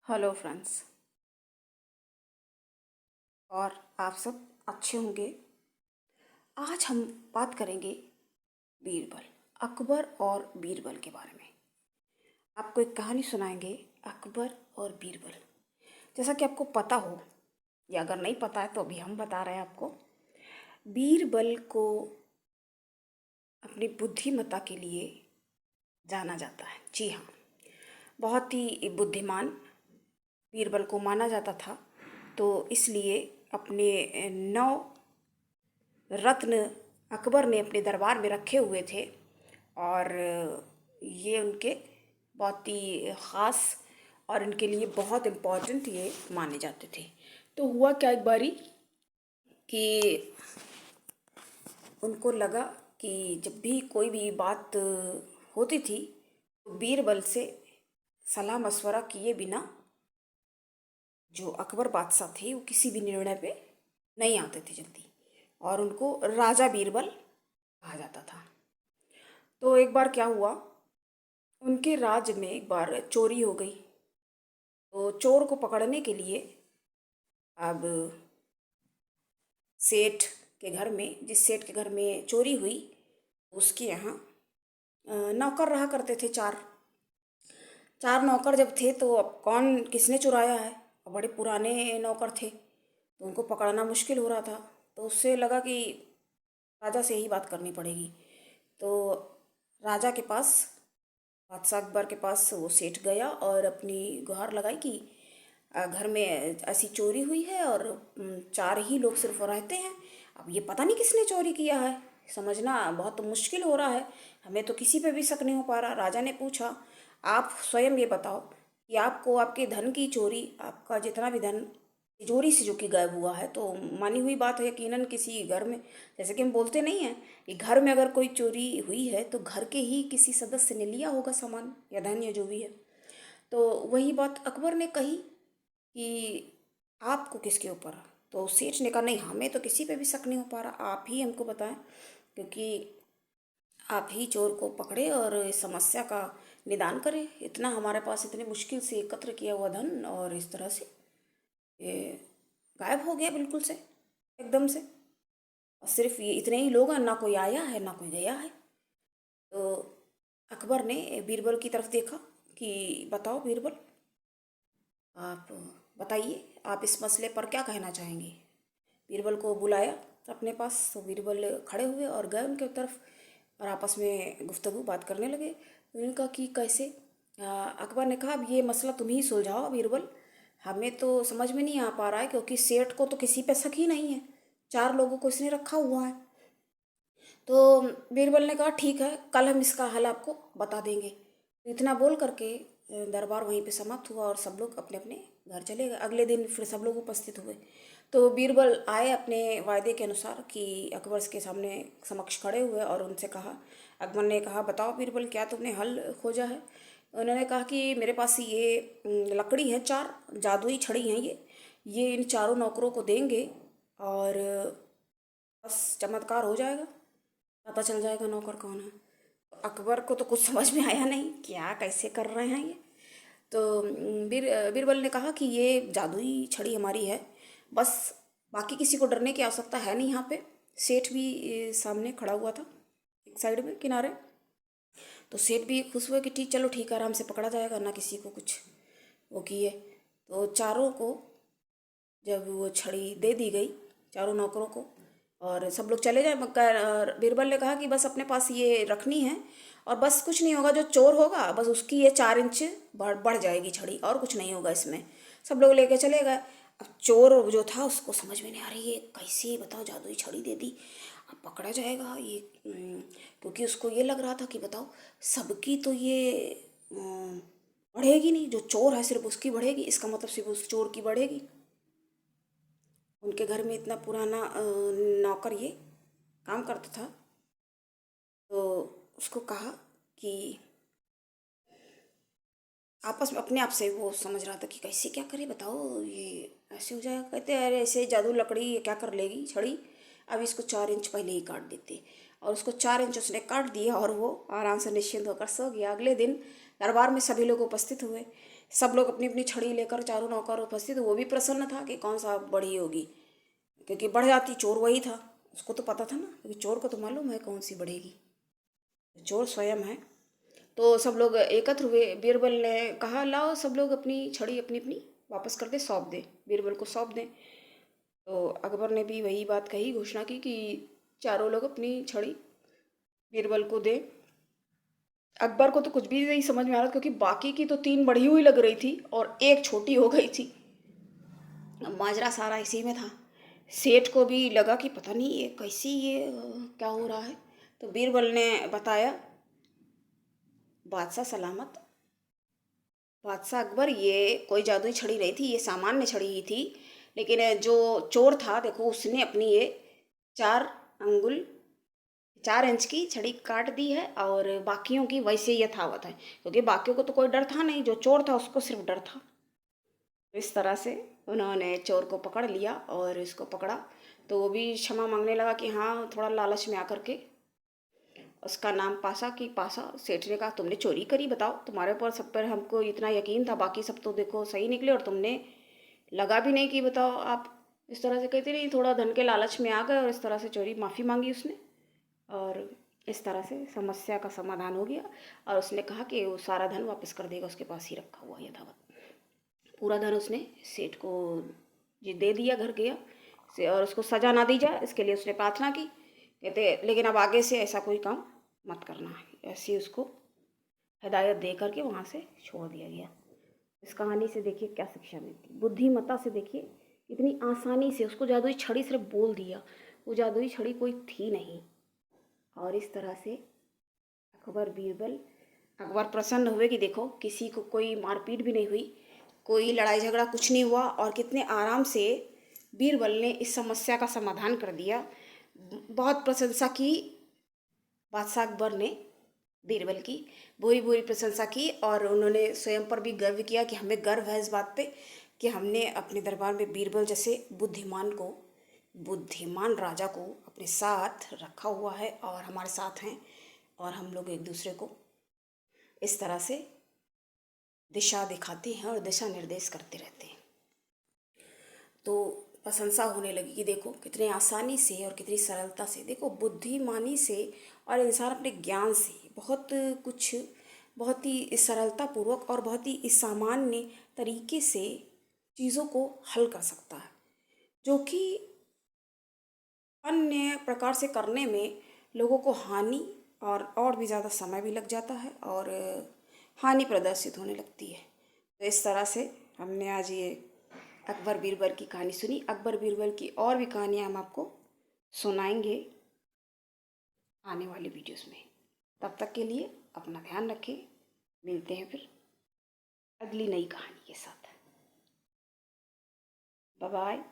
Hello friends. और आप सब अच्छे होंगे। आज हम बात करेंगे बीरबल, अकबर और बीरबल के बारे में। आपको एक कहानी सुनाएंगे, अकबर और बीरबल। जैसा कि आपको पता हो या अगर नहीं पता है तो अभी हम बता रहे हैं आपको। बीरबल को अपनी बुद्धिमत्ता के लिए जाना जाता है। जी हाँ, बहुत ही बुद्धिमान बीरबल को माना जाता था। तो इसलिए अपने 9 रत्न अकबर ने अपने दरबार में रखे हुए थे। और ये उनके बहुत ही ख़ास और इनके लिए बहुत इम्पोर्टेंट ये माने जाते थे। तो हुआ क्या एक बारी कि उनको लगा कि जब भी कोई भी बात होती थी तो बीरबल से सलाह मशवरा किए बिना जो अकबर बादशाह थे वो किसी भी निर्णय पे नहीं आते थे जल्दी, और उनको राजा बीरबल कहा जाता था। तो एक बार क्या हुआ, उनके राज्य में एक बार चोरी हो गई। तो चोर को पकड़ने के लिए अब सेठ के घर में, जिस सेठ के घर में चोरी हुई, उसके यहाँ नौकर रहा करते थे। चार चार नौकर जब थे तो अब कौन किसने चुराया है, और बड़े पुराने नौकर थे तो उनको पकड़ना मुश्किल हो रहा था। तो उससे लगा कि राजा से ही बात करनी पड़ेगी। तो राजा के पास, बादशाह अकबर के पास वो सेठ गया और अपनी गुहार लगाई कि घर में ऐसी चोरी हुई है और चार ही लोग सिर्फ रहते हैं। अब ये पता नहीं किसने चोरी किया है, समझना बहुत मुश्किल हो रहा है, हमें तो किसी पे भी शक नहीं हो पा रहा। राजा ने पूछा, आप स्वयं ये बताओ कि आपको आपके धन की चोरी, आपका जितना भी धन तिजोरी से जो कि गायब हुआ है, तो मानी हुई बात है यकीनन किसी घर में, जैसे कि हम बोलते नहीं हैं कि घर में अगर कोई चोरी हुई है तो घर के ही किसी सदस्य ने लिया होगा सामान या धन या जो भी है। तो वही बात अकबर ने कही कि आपको किसके ऊपर। तो सेठ ने कहा, नहीं हमें तो किसी पे भी शक नहीं हो पा रहा, आप ही हमको बताएं, क्योंकि आप ही चोर को पकड़े और इस समस्या का निदान करें। इतना हमारे पास इतने मुश्किल से एकत्र किया हुआ धन और इस तरह से ये गायब हो गया बिल्कुल से, एकदम से। और सिर्फ ये इतने ही लोग हैं, ना कोई आया है ना कोई गया है। तो अकबर ने बीरबल की तरफ देखा कि बताओ बीरबल, आप बताइए, आप इस मसले पर क्या कहना चाहेंगे। बीरबल को बुलाया अपने पास, तो बीरबल खड़े हुए और गए उनके तरफ और आपस में गुफ्तगू बात करने लगे। उन्होंने कहा कि कैसे। अकबर ने कहा, अब ये मसला तुम ही सुलझाओ बीरबल, हमें तो समझ में नहीं आ पा रहा है, क्योंकि सेठ को तो किसी पे शक ही नहीं है, चार लोगों को इसने रखा हुआ है। तो बीरबल ने कहा, ठीक है, कल हम इसका हल आपको बता देंगे। तो इतना बोल करके दरबार वहीं पे समाप्त हुआ और सब लोग अपने अपने घर चले गए। अगले दिन फिर सब लोग उपस्थित हुए। तो बीरबल आए अपने वायदे के अनुसार कि अकबर के सामने समक्ष खड़े हुए और उनसे कहा, अकबर ने कहा, बताओ बीरबल, क्या तुमने हल खोजा है। उन्होंने कहा कि मेरे पास ये लकड़ी है, चार जादुई छड़ी हैं, ये इन चारों नौकरों को देंगे और बस चमत्कार हो जाएगा, पता चल जाएगा नौकर कौन है। अकबर को तो कुछ समझ में आया नहीं, क्या कैसे कर रहे हैं ये। तो बीरबल ने कहा कि ये जादुई छड़ी हमारी है, बस बाकी किसी को डरने की आवश्यकता है नहीं। यहाँ पे सेठ भी सामने खड़ा हुआ था एक साइड में किनारे। तो सेठ भी खुश हुए कि ठीक, चलो ठीक है, आराम से पकड़ा जाएगा, ना किसी को कुछ वो किए। तो चारों को जब वो छड़ी दे दी गई, चारों नौकरों को, और सब लोग चले गए, मगर बीरबल ने कहा कि बस अपने पास ये रखनी है और बस कुछ नहीं होगा, जो चोर होगा बस उसकी ये 4 इंच बढ़ जाएगी छड़ी, और कुछ नहीं होगा इसमें। सब लोग लेके चले गए। अब चोर जो था उसको समझ में नहीं आ रही, ये कैसे, बताओ, जादुई छड़ी दे दी, अब पकड़ा जाएगा ये। क्योंकि उसको ये लग रहा था कि बताओ, सबकी तो ये बढ़ेगी नहीं, जो चोर है सिर्फ उसकी बढ़ेगी, इसका मतलब सिर्फ उस चोर की बढ़ेगी। उनके घर में इतना पुराना नौकर ये काम करता था। तो उसको कहा कि आपस में अपने आप से वो समझ रहा था कि कैसे क्या करे, बताओ ये ऐसे हो जाएगा। कहते हैं, अरे ऐसे जादू लकड़ी ये क्या कर लेगी छड़ी, अब इसको 4 इंच पहले ही काट देते। और उसको 4 इंच उसने काट दिया और वो आराम से निश्चिंत होकर सो गया। अगले दिन दरबार में सभी लोग उपस्थित हुए। सब लोग अपनी अपनी छड़ी लेकर, चारों नौकर उपस्थित। वो भी प्रसन्न था कि कौन सा बढ़ी होगी, क्योंकि बढ़ जाती चोर वही था। उसको तो पता था ना, क्योंकि चोर को तो मालूम है कौन सी बढ़ेगी, चोर स्वयं है। तो सब लोग एकत्र हुए। बीरबल ने कहा, लाओ सब लोग अपनी छड़ी अपनी अपनी वापस कर दे, सौंप दे, बीरबल को सौंप दें। तो अकबर ने भी वही बात कही, घोषणा की कि चारों लोग अपनी छड़ी बीरबल को दे। अकबर को तो कुछ भी नहीं समझ में आ रहा था, क्योंकि बाकी की तो 3 बढ़ी हुई लग रही थी और एक छोटी हो गई थी। माजरा सारा इसी में था। सेठ को भी लगा कि पता नहीं ये कैसी, ये क्या हो रहा है। तो बीरबल ने बताया, बादशाह सलामत, बादशाह अकबर, ये कोई जादुई छड़ी नहीं थी, ये सामान्य छड़ी ही थी। लेकिन जो चोर था, देखो उसने अपनी ये 4 अंगुल 4 इंच की छड़ी काट दी है, और बाकियों की वैसे ही यथावत है, क्योंकि बाकियों को तो कोई डर था नहीं, जो चोर था उसको सिर्फ डर था। इस तरह से उन्होंने चोर को पकड़ लिया और इसको पकड़ा। तो वो भी क्षमा मांगने लगा कि हाँ, थोड़ा लालच में आकर के। उसका नाम पासा की पासा। सेठ ने कहा, तुमने चोरी करी, बताओ, तुम्हारे ऊपर सब पर हमको इतना यकीन था, बाकी सब तो देखो सही निकले, और तुमने लगा भी नहीं कि बताओ आप। इस तरह से कहते नहीं, थोड़ा धन के लालच में आ गए और इस तरह से चोरी, माफ़ी मांगी उसने। और इस तरह से समस्या का समाधान हो गया। और उसने कहा कि वो सारा धन वापस कर देगा, उसके पास ही रखा हुआ यथावत पूरा धन उसने सेठ को जी दे दिया, घर गया से। और उसको सजा ना दी जाए, इसके लिए उसने प्रार्थना की। कहते लेकिन अब आगे से ऐसा कोई काम मत करना, ऐसी उसको हिदायत दे करके वहाँ से छोड़ दिया गया। इस कहानी से देखिए क्या शिक्षा मिलती, बुद्धिमत्ता से देखिए कितनी आसानी से उसको जादुई छड़ी सिर्फ बोल दिया, वो जादुई छड़ी कोई थी नहीं। और इस तरह से अकबर प्रसन्न हुए कि देखो किसी को कोई मारपीट भी नहीं हुई, कोई लड़ाई झगड़ा कुछ नहीं हुआ, और कितने आराम से बीरबल ने इस समस्या का समाधान कर दिया। बहुत प्रशंसा की बादशाह अकबर ने बीरबल की, बुरी बुरी प्रशंसा की, और उन्होंने स्वयं पर भी गर्व किया कि हमें गर्व है इस बात पे कि हमने अपने दरबार में बीरबल जैसे बुद्धिमान राजा को अपने साथ रखा हुआ है, और हमारे साथ हैं, और हम लोग एक दूसरे को इस तरह से दिशा दिखाते हैं और दिशा निर्देश करते रहते हैं। तो प्रशंसा होने लगी कि देखो कितने आसानी से और कितनी सरलता से, देखो बुद्धिमानी से और इंसान अपने ज्ञान से बहुत कुछ, बहुत ही सरलता पूर्वक और बहुत ही सामान्य तरीके से चीज़ों को हल कर सकता है, जो कि अन्य प्रकार से करने में लोगों को हानि और भी ज़्यादा समय भी लग जाता है, और हानि प्रदर्शित होने लगती है। तो इस तरह से हमने आज ये अकबर बीरबल की कहानी सुनी। अकबर बीरबल की और भी कहानियाँ हम आपको सुनाएंगे आने वाले वीडियोस में। तब तक के लिए अपना ध्यान रखें। मिलते हैं फिर अगली नई कहानी के साथ। Bye bye.